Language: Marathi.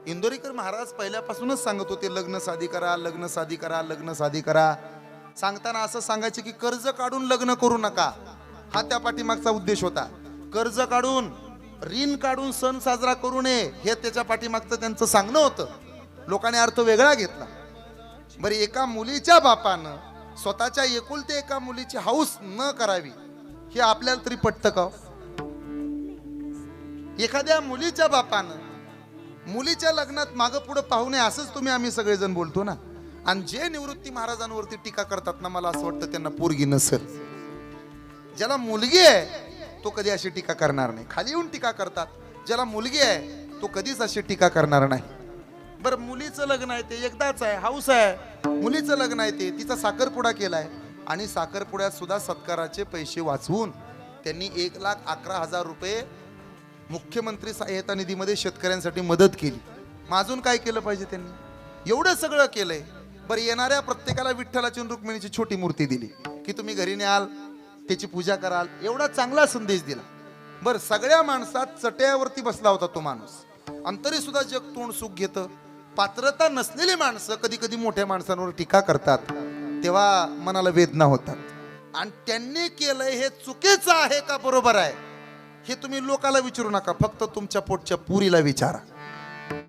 इंदोरीकर महाराज पहिल्यापासूनच सांगत होते, लग्न साधी करा, लग्न साधी करा, लग्न साधी करा. सांगताना असं सांगायचे की कर्ज काढून लग्न करू नका, हा त्या पाठीमागचा उद्देश होता. कर्ज काढून, ऋण काढून सण साजरा करू नये, हे त्याच्या पाठीमागचं त्यांचं सांगणं होतं. लोकांनी अर्थ वेगळा घेतला. बरी एका मुलीच्या बापानं स्वतःच्या एकुलते एका मुलीची हौस न करावी, हे आपल्याला तरी पटतं का? एखाद्या मुलीच्या बापानं मुलीच्या लग्नात मागं पुढं पाहू नये असंच तुम्ही आम्ही सगळेजण बोलतो ना. आणि जे निवृत्ती महाराजांवरती टीका करतात ना, मला असं वाटतं त्यांना पोरगी नसेल. ज्याला मुलगी आहे तो कधी अशी टीका करणार नाही. खाली येऊन टीका करतात. ज्याला मुलगी आहे तो कधीच अशी टीका करणार नाही. बरं, मुलीचं लग्न आहे ते एकदाच आहे, हाऊस आहे. मुलीचं लग्न आहे ते, तिचा साखरपुडा केलाय आणि साखरपुड्यात सुद्धा सत्काराचे पैसे वाचवून त्यांनी 1,11,000 रुपये मुख्यमंत्री सहाय्यता निधीमध्ये शेतकऱ्यांसाठी मदत केली. अजून काय केलं पाहिजे त्यांनी? एवढं सगळं केलंय. बरं, येणाऱ्या प्रत्येकाला विठ्ठलाची आणि रुक्मिणीची छोटी मूर्ती दिली की तुम्ही घरी न्याल, त्याची पूजा कराल, एवढा चांगला संदेश दिला. बरं, सगळ्या माणसात चटयावरती बसला होता तो माणूस, आणि तरी सुद्धा जग तोंड सुख घेतं. पात्रता नसलेली माणसं कधी कधी मोठ्या माणसांवर टीका करतात, तेव्हा मनाला वेदना होतात. आणि त्यांनी केलंय हे चुकीचं आहे का बरोबर आहे हे तुम्ही लोकाला विचारू नका, फक्त तुमच्या पोटच्या पुरीला विचारा.